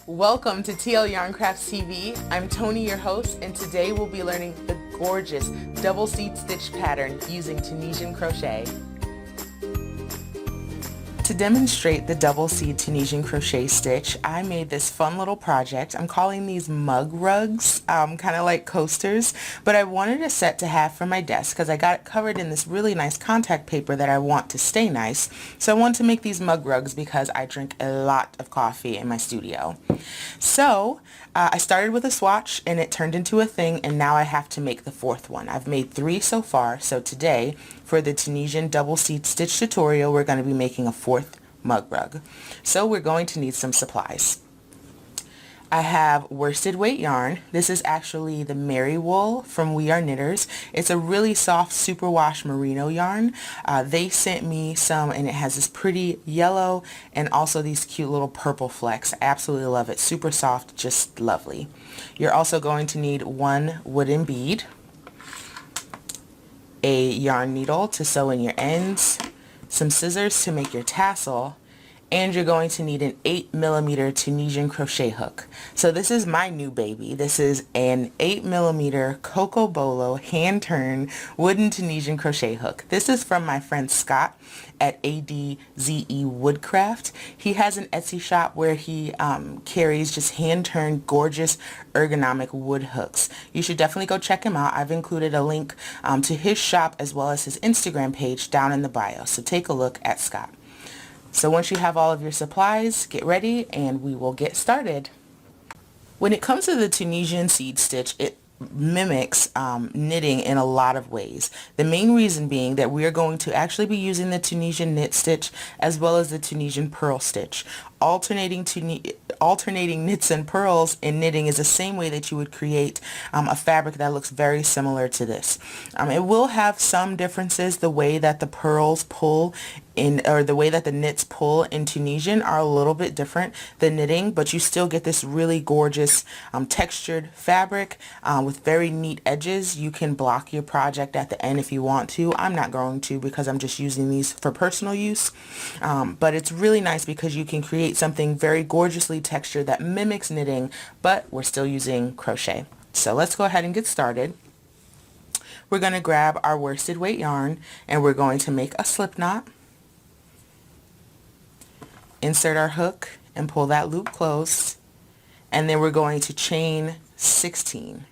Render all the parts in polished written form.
Welcome to TL Yarn Crafts TV. I'm Tony, your host, and today we'll be learning the gorgeous double seed stitch pattern using Tunisian crochet. To demonstrate the double seed Tunisian crochet stitch, I made this fun little project. I'm calling these mug rugs, kind of like coasters, but I wanted a set to have for my desk because I got it covered in this really nice contact paper that I want to stay nice. So I wanted to make these mug rugs because I drink a lot of coffee in my studio. So I started with a swatch and it turned into a thing, and now I have to make the fourth one. I've made 3 so far, so today for the Tunisian double seed stitch tutorial we're going to be making a 4th mug rug. So we're going to need some supplies. I have worsted weight yarn. This is actually the Mary Wool from We Are Knitters. It's a really soft superwash merino yarn. They sent me some and it has this pretty yellow and also these cute little purple flecks. I absolutely love it. Super soft, just lovely. You're also going to need 1 wooden bead, a yarn needle to sew in your ends, some scissors to make your tassel, and you're going to need an 8mm Tunisian crochet hook. So this is my new baby. This is an 8mm Coco Bolo hand-turn wooden Tunisian crochet hook. This is from my friend Scott at ADZE Woodcraft. He has an Etsy shop where he carries just hand-turned gorgeous ergonomic wood hooks. You should definitely go check him out. I've included a link to his shop as well as his Instagram page down in the bio, so take a look at Scott. So once you have all of your supplies, get ready and we will get started. When it comes to the Tunisian seed stitch, it mimics knitting in a lot of ways. The main reason being that we are going to actually be using the Tunisian knit stitch as well as the Tunisian purl stitch. Alternating knits and purls in knitting is the same way that you would create a fabric that looks very similar to this. It will have some differences. The way that the purls pull in, or the way that the knits pull in Tunisian are a little bit different than knitting, but you still get this really gorgeous textured fabric with very neat edges. You can block your project at the end if you want to. I'm not going to because I'm just using these for personal use, but it's really nice because you can create something very gorgeously textured that mimics knitting, but we're still using crochet. So let's go ahead and get started. We're going to grab our worsted weight yarn and we're going to make a slip knot. Insert our hook and pull that loop close, and then we're going to chain 16.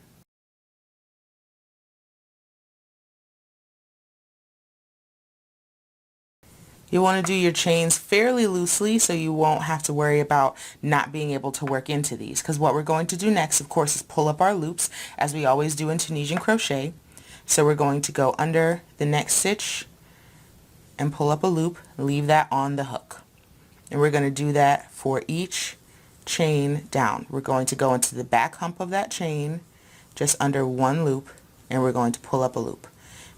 You want to do your chains fairly loosely so you won't have to worry about not being able to work into these, because what we're going to do next, of course, is pull up our loops as we always do in Tunisian crochet. So we're going to go under the next stitch and pull up a loop, leave that on the hook. And we're going to do that for each chain down. We're going to go into the back hump of that chain just under 1 loop, and we're going to pull up a loop.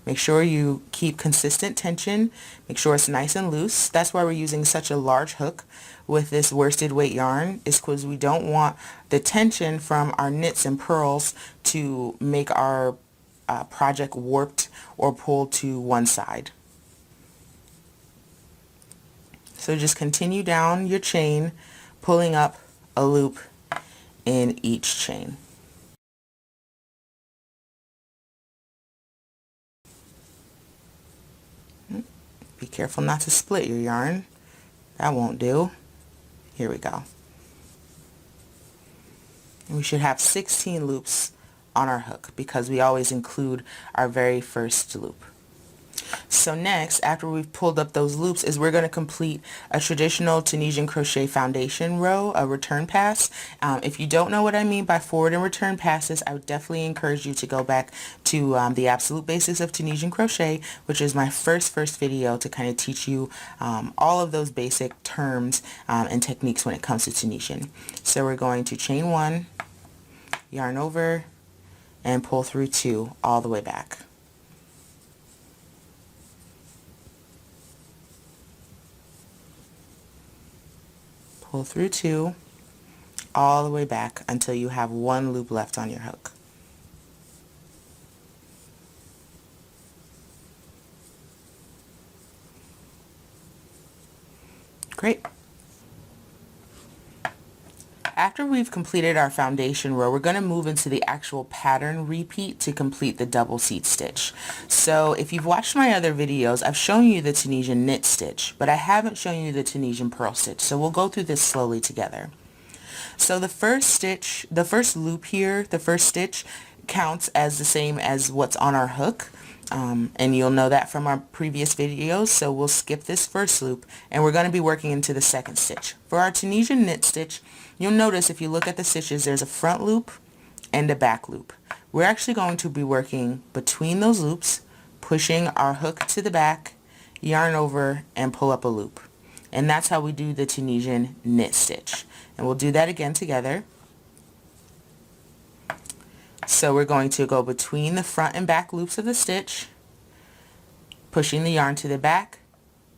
Make sure you keep consistent tension. Make sure it's nice and loose. That's why we're using such a large hook with this worsted weight yarn, is because we don't want the tension from our knits and purls to make our project warped or pulled to one side. So just continue down your chain, pulling up a loop in each chain. Be careful not to split your yarn. That won't do. Here we go. And we should have 16 loops on our hook because we always include our very first loop. So next, after we've pulled up those loops, is we're going to complete a traditional Tunisian crochet foundation row, a return pass. If you don't know what I mean by forward and return passes, I would definitely encourage you to go back to the absolute basics of Tunisian crochet, which is my first video to kind of teach you all of those basic terms and techniques when it comes to Tunisian. So we're going to chain 1, yarn over, and pull through 2 all the way back. Pull through 2 all the way back until you have 1 loop left on your hook. Great. After we've completed our foundation row, we're going to move into the actual pattern repeat to complete the double seat stitch. So if you've watched my other videos, I've shown you the Tunisian knit stitch, but I haven't shown you the Tunisian purl stitch. So we'll go through this slowly together. So the first stitch, the first loop here, the first stitch counts as the same as what's on our hook. And you'll know that from our previous videos, so we'll skip this first loop and we're going to be working into the second stitch. For our Tunisian knit stitch, you'll notice if you look at the stitches, there's a front loop and a back loop. We're actually going to be working between those loops, pushing our hook to the back, yarn over, and pull up a loop. And that's how we do the Tunisian knit stitch. And we'll do that again together. So we're going to go between the front and back loops of the stitch, pushing the yarn to the back,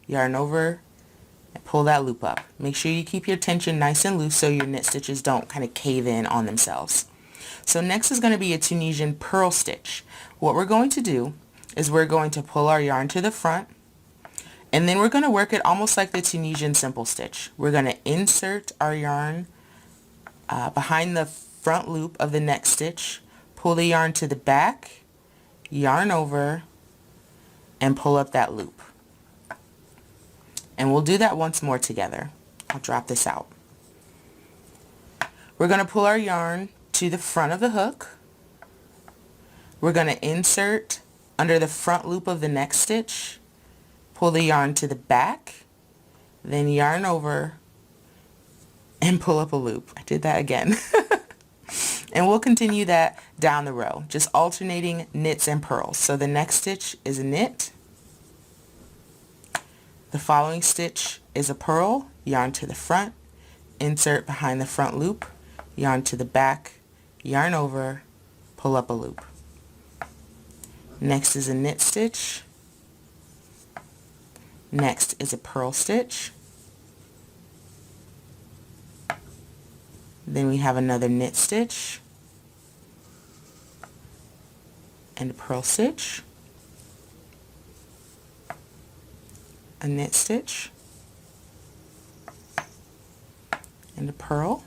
yarn over, and pull that loop up. Make sure you keep your tension nice and loose so your knit stitches don't kind of cave in on themselves. So next is going to be a Tunisian purl stitch. What we're going to do is we're going to pull our yarn to the front, and then we're going to work it almost like the Tunisian simple stitch. We're going to insert our yarn behind the front loop of the next stitch, pull the yarn to the back, yarn over, and pull up that loop. And we'll do that once more together. I'll drop this out. We're going to pull our yarn to the front of the hook. We're going to insert under the front loop of the next stitch, pull the yarn to the back, then yarn over, and pull up a loop. I did that again. And we'll continue that down the row, just alternating knits and purls. So the next stitch is a knit. The following stitch is a purl, yarn to the front, insert behind the front loop, yarn to the back, yarn over, pull up a loop. Next is a knit stitch. Next is a purl stitch. Then we have another knit stitch and a purl stitch, a knit stitch and a purl,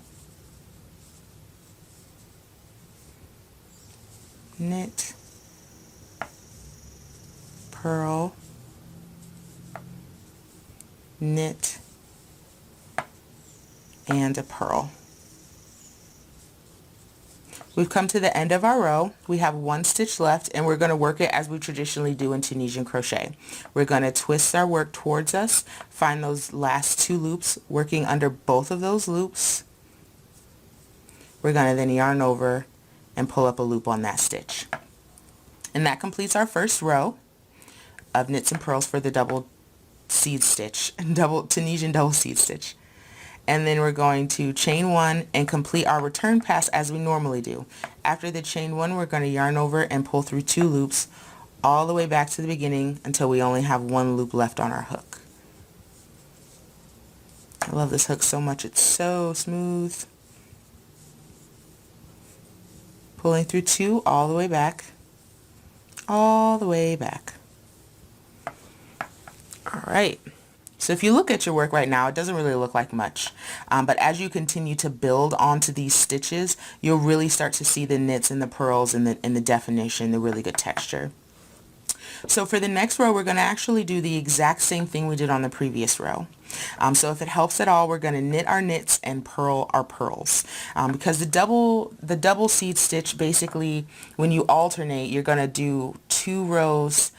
knit, purl, knit, and a purl. We've come to the end of our row. We have one stitch left, and we're going to work it as we traditionally do in Tunisian crochet. We're going to twist our work towards us, find those last two loops, working under both of those loops. We're going to then yarn over and pull up a loop on that stitch. And that completes our first row of knits and purls for the double seed stitch, Tunisian double seed stitch. And then we're going to chain one and complete our return pass as we normally do. After the chain one, we're going to yarn over and pull through two loops all the way back to the beginning until we only have one loop left on our hook. I love this hook so much. It's so smooth. Pulling through two all the way back. All the way back. All right. So if you look at your work right now, it doesn't really look like much. But as you continue to build onto these stitches, you'll really start to see the knits and the purls and the definition, the really good texture. So for the next row, we're going to actually do the exact same thing we did on the previous row. So if it helps at all, we're going to knit our knits and purl our purls. Because the double seed stitch, basically, when you alternate, you're going to do two rows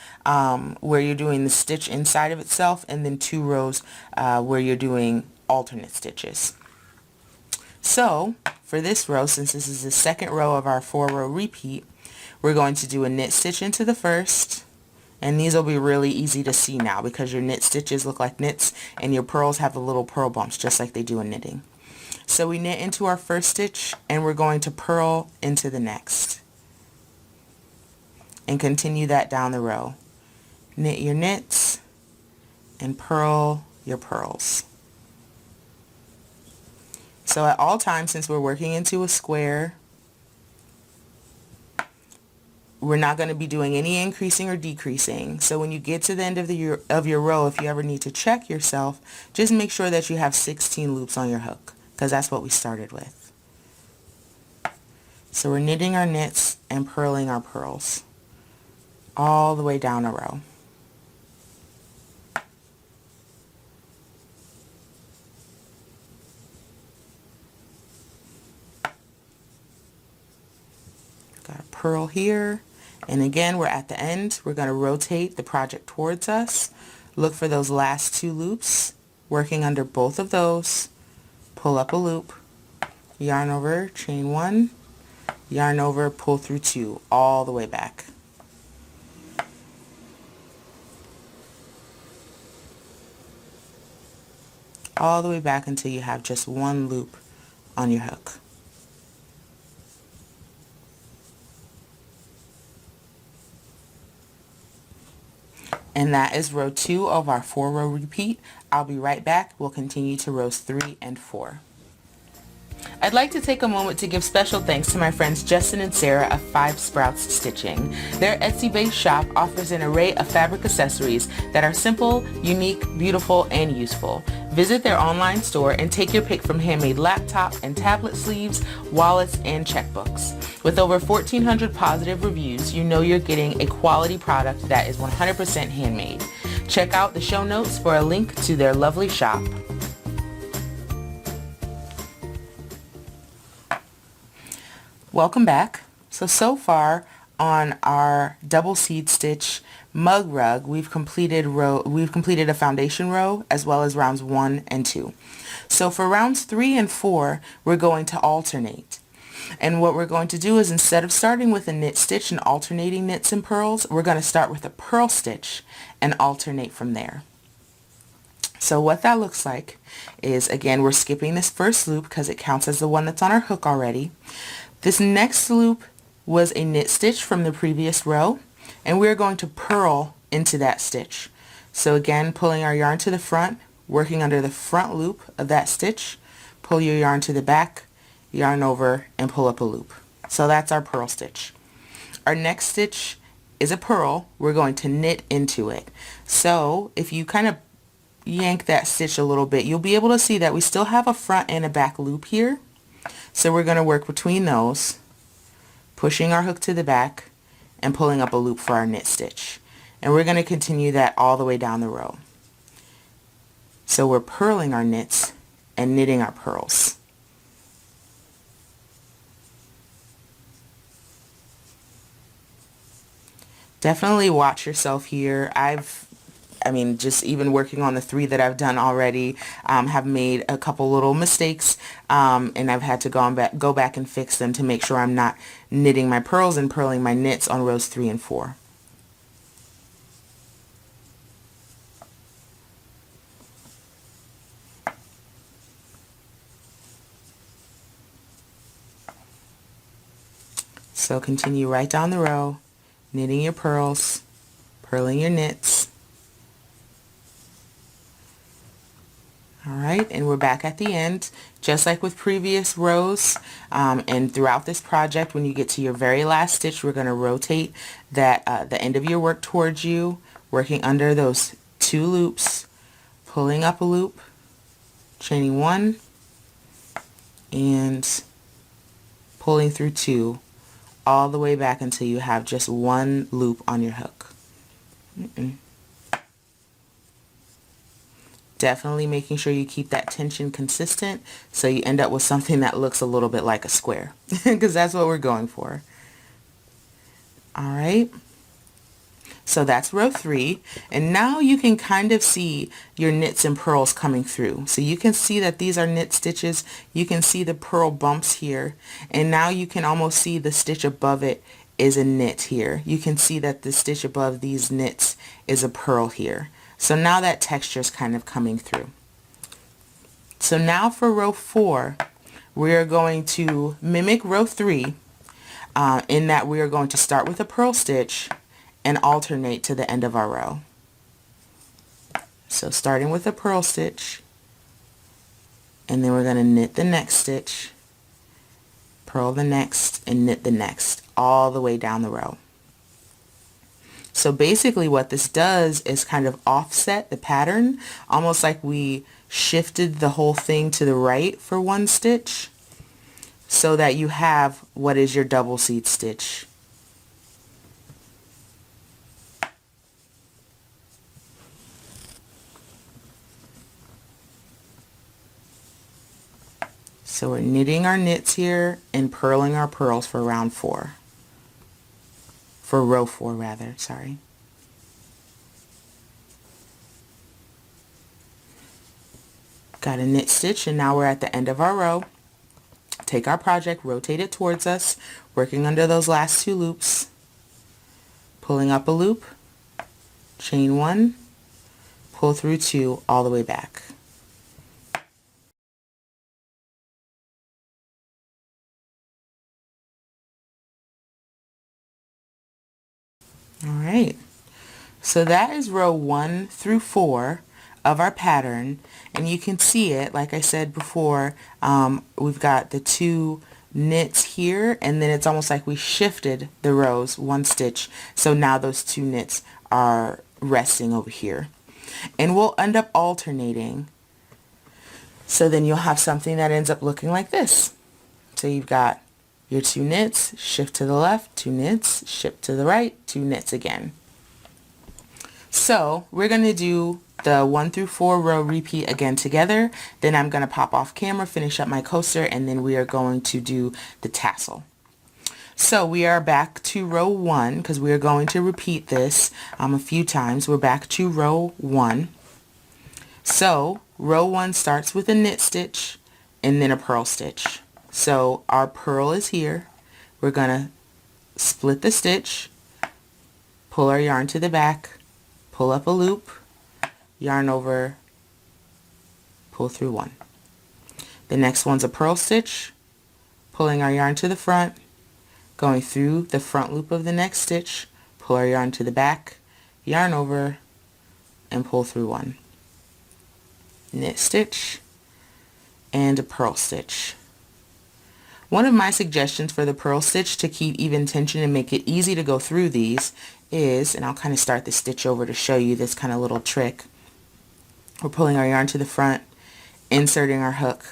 where you're doing the stitch inside of itself, and then two rows where you're doing alternate stitches. So for this row, since this is the second row of our 4-row repeat, we're going to do a knit stitch into the first. And these will be really easy to see now because your knit stitches look like knits and your purls have the little purl bumps just like they do in knitting. So we knit into our first stitch and we're going to purl into the next. And continue that down the row. Knit your knits and purl your purls. So at all times, since we're working into a square, we're not going to be doing any increasing or decreasing. So when you get to the end of your row, if you ever need to check yourself, just make sure that you have 16 loops on your hook, because that's what we started with. So we're knitting our knits and purling our purls all the way down a row. Got a purl here, and again we're at the end. We're going to rotate the project towards us. Look for those last 2 loops, working under both of those. Pull up a loop, yarn over, chain 1, yarn over, pull through 2, all the way back. All the way back until you have just 1 loop on your hook. And that is row 2 of our 4-row repeat. I'll be right back. We'll continue to rows 3 and 4. I'd like to take a moment to give special thanks to my friends Justin and Sarah of 5 Sprouts Stitching. Their Etsy-based shop offers an array of fabric accessories that are simple, unique, beautiful, and useful. Visit their online store and take your pick from handmade laptop and tablet sleeves, wallets, and checkbooks. With over 1,400 positive reviews, you know you're getting a quality product that is 100% handmade. Check out the show notes for a link to their lovely shop. Welcome back. So far on our double seed stitch mug rug, we've completed a foundation row as well as rounds 1 and 2. So for rounds 3 and 4, we're going to alternate. And what we're going to do is, instead of starting with a knit stitch and alternating knits and purls, we're going to start with a purl stitch and alternate from there. So what that looks like is, again, we're skipping this first loop because it counts as the one that's on our hook already. This next loop was a knit stitch from the previous row, and we're going to purl into that stitch. So again, pulling our yarn to the front, working under the front loop of that stitch, pull your yarn to the back, yarn over, and pull up a loop. So that's our purl stitch. Our next stitch is a purl. We're going to knit into it. So if you kind of yank that stitch a little bit, you'll be able to see that we still have a front and a back loop here. So we're going to work between those, pushing our hook to the back and pulling up a loop for our knit stitch. And we're going to continue that all the way down the row. So we're purling our knits and knitting our purls. Definitely watch yourself here. Just even working on the 3 that I've done already, have made a couple little mistakes, and I've had to go back and fix them to make sure I'm not knitting my purls and purling my knits on rows 3 and 4. So continue right down the row, knitting your purls, purling your knits. Alright, and we're back at the end. Just like with previous rows, and throughout this project, when you get to your very last stitch, we're going to rotate that the end of your work towards you, working under those 2 loops, pulling up a loop, chaining 1, and pulling through 2, all the way back until you have just 1 loop on your hook. Definitely making sure you keep that tension consistent so you end up with something that looks a little bit like a square, because that's what we're going for. Alright, so that's row 3, and now you can kind of see your knits and purls coming through. So you can see that these are knit stitches, you can see the purl bumps here, and now you can almost see the stitch above it is a knit here. You can see that the stitch above these knits is a purl here. So now that texture is kind of coming through. So now for row 4, we are going to mimic row 3 in that we are going to start with a purl stitch and alternate to the end of our row. So starting with a purl stitch, and then we're going to knit the next stitch, purl the next, and knit the next, all the way down the row. So basically what this does is kind of offset the pattern, almost like we shifted the whole thing to the right for one stitch so that you have what is your double seed stitch. So we're knitting our knits here and purling our purls for round 4. For row 4 rather, sorry. Got a knit stitch, and now we're at the end of our row. Take our project, rotate it towards us, working under those last 2 loops, pulling up a loop, chain 1, pull through 2 all the way back. Alright, so that is row 1 through 4 of our pattern, and you can see it, like I said before, we've got the 2 knits here, and then it's almost like we shifted the rows 1 stitch, so now those 2 knits are resting over here. And we'll end up alternating, so then you'll have something that ends up looking like this. So you've got your 2 knits, shift to the left, 2 knits, shift to the right, 2 knits again. So we're going to do the 1 through 4 row repeat again together. Then I'm going to pop off camera, finish up my coaster, and then we are going to do the tassel. So we are back to row 1 because we are going to repeat this a few times. We're back to row 1. So row 1 starts with a knit stitch and then a purl stitch. So our purl is here. We're going to split the stitch, pull our yarn to the back, pull up a loop, yarn over, pull through 1. The next one's a purl stitch, pulling our yarn to the front, going through the front loop of the next stitch, pull our yarn to the back, yarn over, and pull through 1. Knit stitch, and a purl stitch. One of my suggestions for the purl stitch to keep even tension and make it easy to go through these is, and I'll kind of start the stitch over to show you this kind of little trick. We're pulling our yarn to the front, inserting our hook,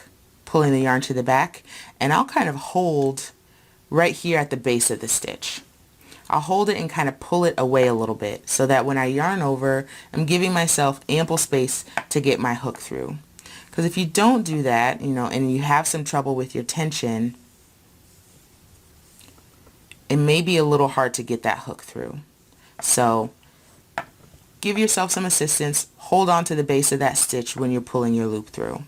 pulling the yarn to the back, and I'll kind of hold right here at the base of the stitch. I'll hold it and kind of pull it away a little bit so that when I yarn over, I'm giving myself ample space to get my hook through. Because if you don't do that, and you have some trouble with your tension, it may be a little hard to get that hook through. So give yourself some assistance. Hold on to the base of that stitch when you're pulling your loop through.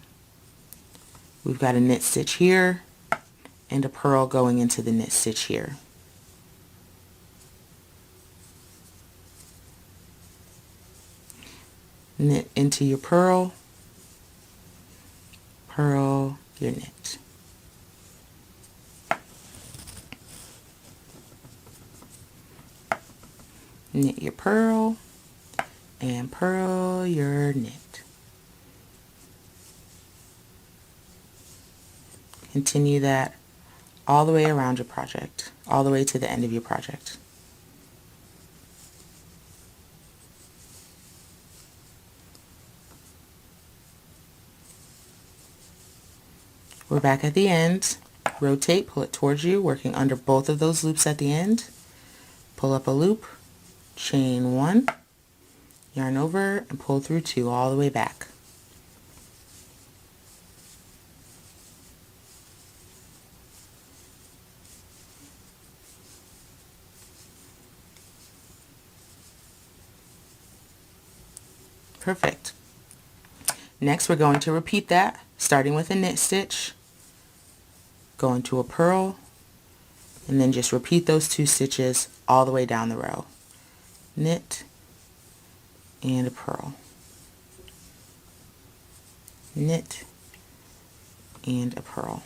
We've got a knit stitch here and a purl going into the knit stitch here. Knit into your purl, purl your knit. Knit your purl and purl your knit. Continue that all the way around your project, all the way to the end of your project. We're back at the end. Rotate, pull it towards you, working under both of those loops at the end. Pull up a loop, chain 1, yarn over, and pull through 2 all the way back. Perfect. Next we're going to repeat that, starting with a knit stitch, go into a purl, and then just repeat those 2 stitches all the way down the row. Knit and a purl. Knit and a purl.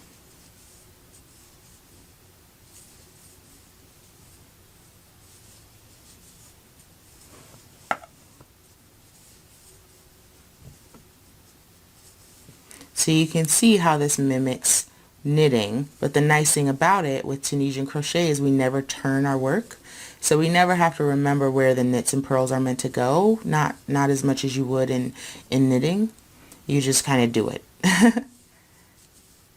So you can see how this mimics knitting, but the nice thing about it with Tunisian crochet is we never turn our work, so we never have to remember where the knits and purls are meant to go, not as much as you would in knitting. You just kind of do it.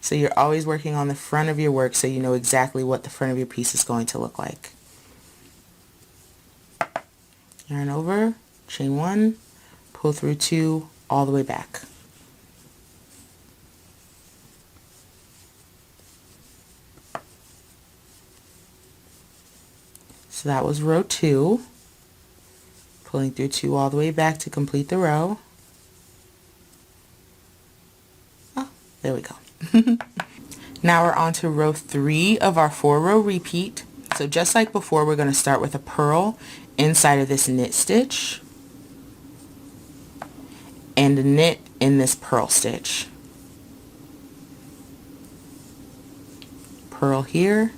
So you're always working on the front of your work so you know exactly what the front of your piece is going to look like. Yarn over, chain 1, pull through 2, all the way back. So that was row 2, pulling through 2 all the way back to complete the row. Oh, there we go. Now we're on to row 3 of our 4-row repeat. So just like before, we're going to start with a purl inside of this knit stitch and a knit in this purl stitch. Purl here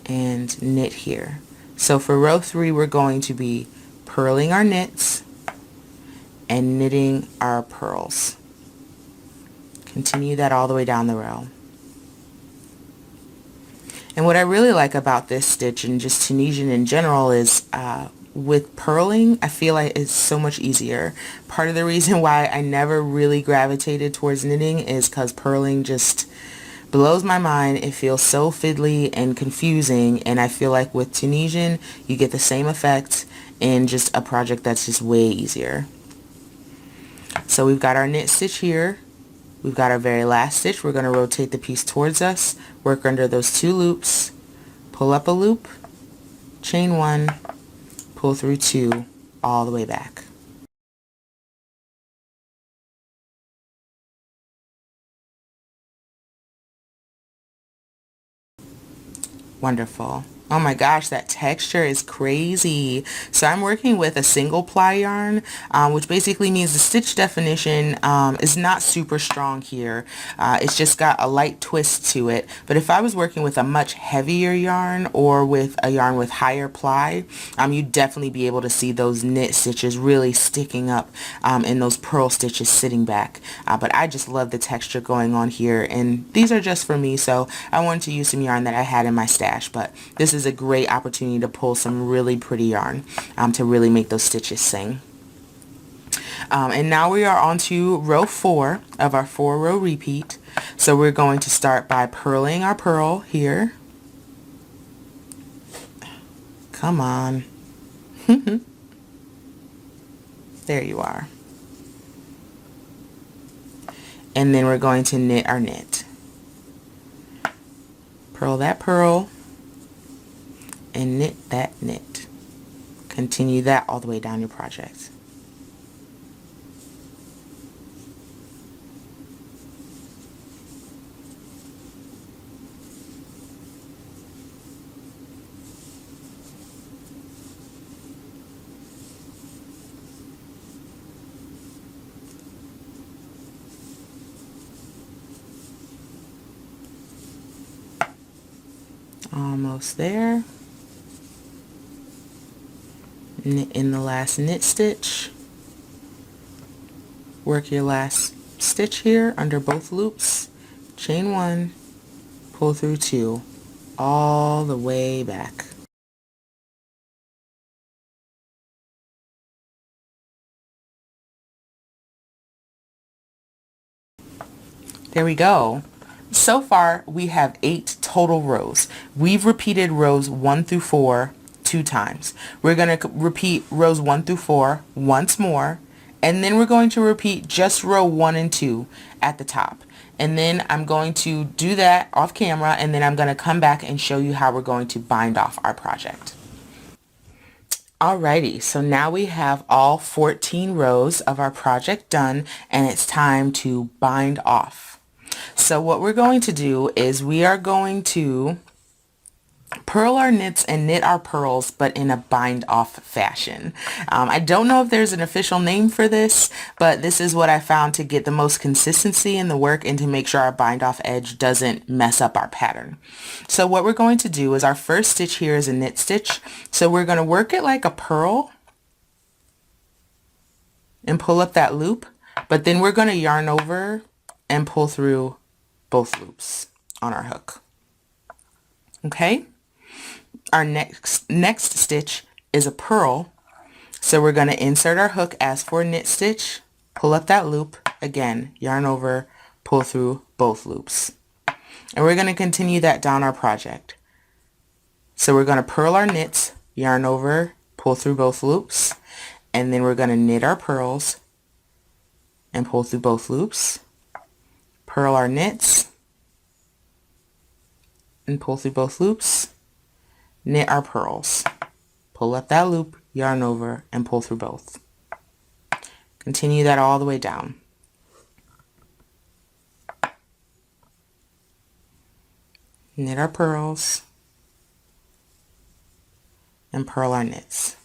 and knit here. So for row 3, we're going to be purling our knits and knitting our purls. Continue that all the way down the row. And what I really like about this stitch and just Tunisian in general is with purling, I feel like it's so much easier. Part of the reason why I never really gravitated towards knitting is because purling just blows my mind. It feels so fiddly and confusing, and I feel like with Tunisian you get the same effect in just a project that's just way easier. So we've got our knit stitch here. We've got our very last stitch. We're going to rotate the piece towards us, work under those 2 loops, pull up a loop, chain 1, pull through 2, all the way back. Wonderful. Oh my gosh, that texture is crazy. So I'm working with a single ply yarn, which basically means the stitch definition is not super strong here. It's just got a light twist to it. But if I was working with a much heavier yarn or with a yarn with higher ply, you'd definitely be able to see those knit stitches really sticking up and those purl stitches sitting back. But I just love the texture going on here, and these are just for me, so I wanted to use some yarn that I had in my stash. But this is a great opportunity to pull some really pretty yarn to really make those stitches sing. And now we are on to row 4 of our 4-row repeat. So we're going to start by purling our purl here. Come on. There you are. And then we're going to knit our knit. Purl that purl and knit that knit. Continue that all the way down your project. Almost there. Knit in the last knit stitch. Work your last stitch here under both loops. Chain 1, pull through 2, all the way back. There we go. So far we have 8 total rows. We've repeated rows 1 through 4 2 times. We're going to repeat rows 1 through 4 once more, and then we're going to repeat just row 1 and 2 at the top. And then I'm going to do that off camera, and then I'm going to come back and show you how we're going to bind off our project. Alrighty, so now we have all 14 rows of our project done, and it's time to bind off. So what we're going to do is we are going to purl our knits and knit our purls, but in a bind off fashion. I don't know if there's an official name for this, but this is what I found to get the most consistency in the work and to make sure our bind off edge doesn't mess up our pattern. So what we're going to do is our first stitch here is a knit stitch. So we're going to work it like a purl and pull up that loop, but then we're going to yarn over and pull through both loops on our hook. Okay? Our next stitch is a purl, so we're going to insert our hook as for a knit stitch, pull up that loop, again, yarn over, pull through both loops. And we're going to continue that down our project. So we're going to purl our knits, yarn over, pull through both loops, and then we're going to knit our purls and pull through both loops, purl our knits and pull through both loops, knit our purls, pull up that loop, yarn over, and pull through both. Continue that all the way down. Knit our purls and purl our knits.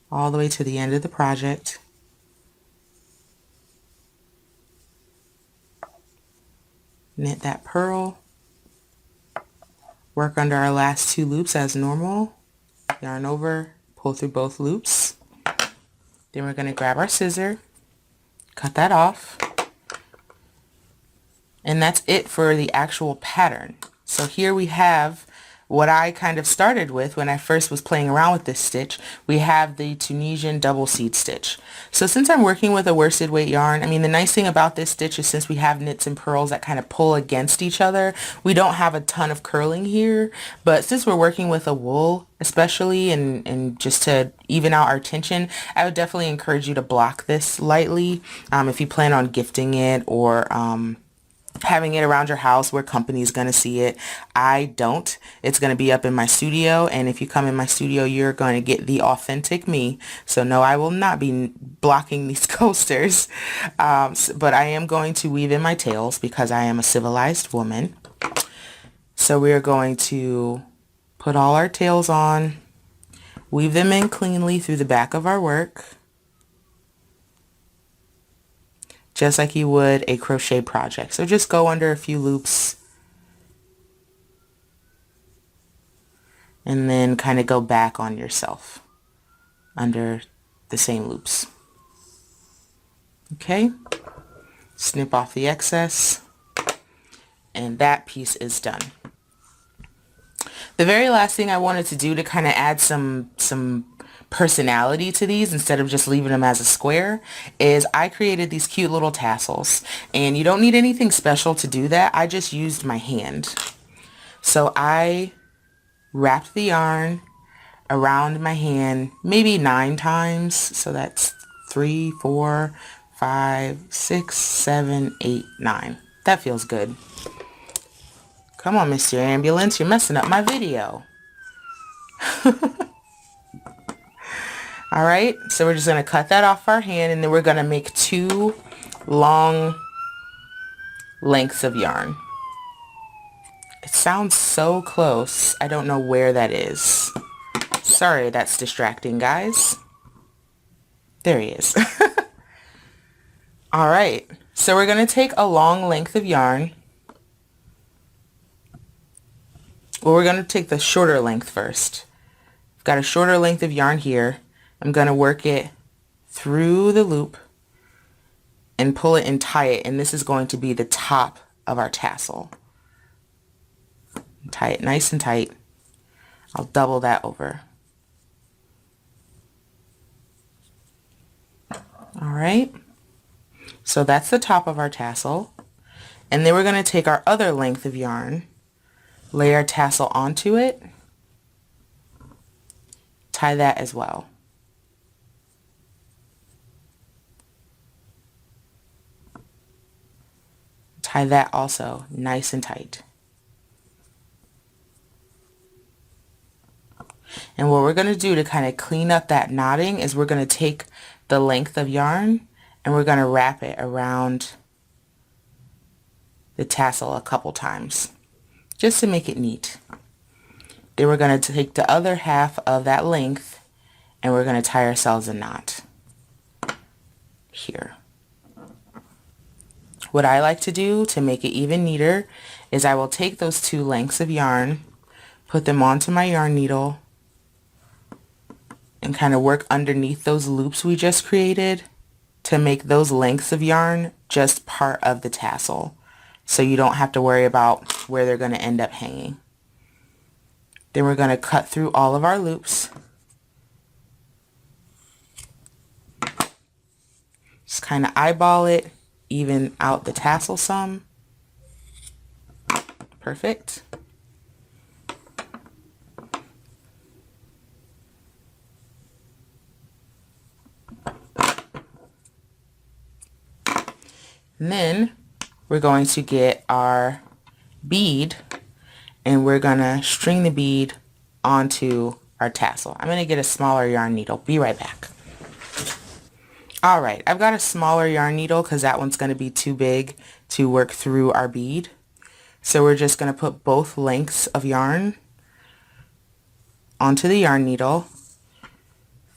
All the way to the end of the project. Knit that purl, work under our last 2 loops as normal, yarn over, pull through both loops. Then we're going to grab our scissor, cut that off, and that's it for the actual pattern. So here we have what I kind of started with when I first was playing around with this stitch. We have the Tunisian double seed stitch. So since I'm working with a worsted weight yarn, I mean, the nice thing about this stitch is since we have knits and purls that kind of pull against each other, we don't have a ton of curling here. But since we're working with a wool especially, and just to even out our tension, I would definitely encourage you to block this lightly if you plan on gifting it or having it around your house where company is going to see it. I don't. It's going to be up in my studio, and if you come in my studio, you're going to get the authentic me. So no, I will not be blocking these coasters, but I am going to weave in my tails because I am a civilized woman. So we're going to put all our tails on, weave them in cleanly through the back of our work, just like you would a crochet project. So just go under a few loops and then kind of go back on yourself under the same loops. Okay, snip off the excess, and that piece is done. The very last thing I wanted to do to kind of add some personality to these instead of just leaving them as a square is I created these cute little tassels, and you don't need anything special to do that. I just used my hand. So I wrapped the yarn around my hand maybe 9 times, so that's 3, 4, 5, 6, 7, 8, 9. That feels good. Come on, Mr. Ambulance, you're messing up my video. Alright, so we're just going to cut that off our hand, and then we're going to make 2 long lengths of yarn. It sounds so close. I don't know where that is. Sorry, that's distracting, guys. There he is. Alright, so we're going to take a long length of yarn. Well, we're going to take the shorter length first. I've got a shorter length of yarn here. I'm going to work it through the loop and pull it and tie it, and this is going to be the top of our tassel. Tie it nice and tight. I'll double that over. Alright, so that's the top of our tassel, and then we're going to take our other length of yarn, lay our tassel onto it, tie that as well. Tie that also nice and tight. And what we're going to do to kind of clean up that knotting is we're going to take the length of yarn and we're going to wrap it around the tassel a couple times just to make it neat. Then we're going to take the other half of that length and we're going to tie ourselves a knot here. What I like to do to make it even neater is I will take those 2 lengths of yarn, put them onto my yarn needle, and kind of work underneath those loops we just created to make those lengths of yarn just part of the tassel. so you don't have to worry about where they're going to end up hanging. Then we're going to cut through all of our loops. Just kind of eyeball it, even out the tassel some. Perfect. And then we're going to get our bead and we're going to string the bead onto our tassel. I'm going to get a smaller yarn needle. Be right back. Alright, I've got a smaller yarn needle because that one's going to be too big to work through our bead. So we're just going to put both lengths of yarn onto the yarn needle,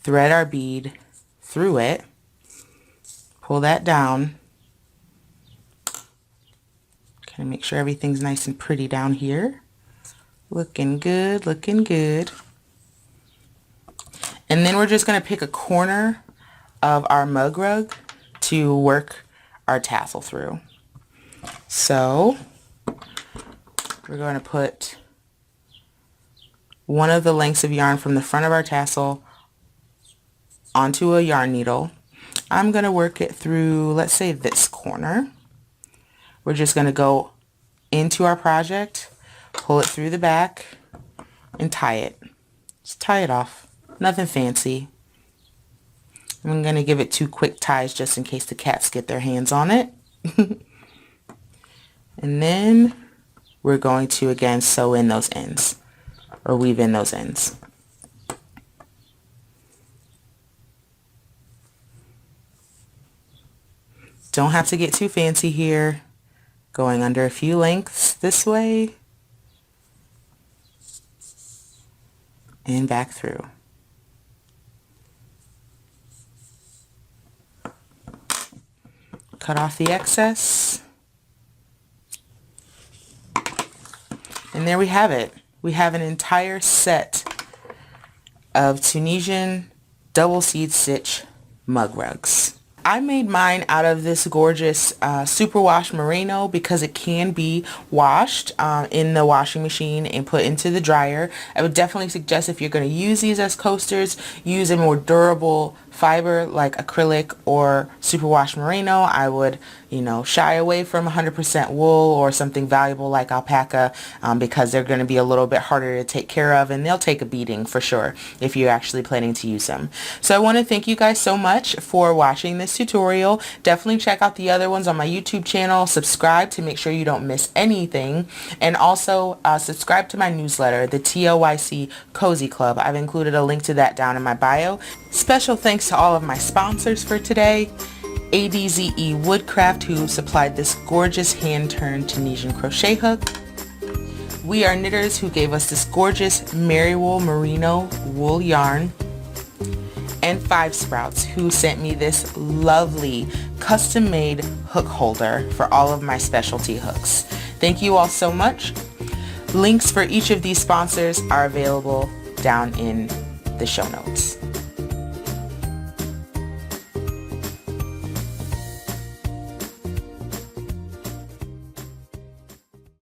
thread our bead through it, pull that down, kind of make sure everything's nice and pretty down here. Looking good, looking good. And then we're just going to pick a corner of our mug rug to work our tassel through. So we're going to put one of the lengths of yarn from the front of our tassel onto a yarn needle. I'm going to work it through, let's say, this corner. We're just going to go into our project, pull it through the back, and tie it. Just tie it off. Nothing fancy. I'm going to give it 2 quick ties just in case the cats get their hands on it. And then we're going to again sew in those ends, or weave in those ends. Don't have to get too fancy here. Going under a few lengths this way and back through. Cut off the excess. And there we have it. We have an entire set of Tunisian double seed stitch mug rugs. I made mine out of this gorgeous superwash merino because it can be washed in the washing machine and put into the dryer. I would definitely suggest, if you're going to use these as coasters, use a more durable fiber like acrylic or superwash merino. I would, shy away from 100% wool or something valuable like alpaca because they're going to be a little bit harder to take care of, and they'll take a beating for sure if you're actually planning to use them. So I want to thank you guys so much for watching this tutorial. Definitely check out the other ones on my YouTube channel. Subscribe to make sure you don't miss anything, and also subscribe to my newsletter, the TOYC Cozy Club. I've included a link to that down in my bio. Special thanks to all of my sponsors for today. ADZE Woodcraft, who supplied this gorgeous hand-turned Tunisian crochet hook. We Are Knitters, who gave us this gorgeous Marywool merino wool yarn. And 5 Sprouts, who sent me this lovely custom-made hook holder for all of my specialty hooks. Thank you all so much. Links for each of these sponsors are available down in the show notes.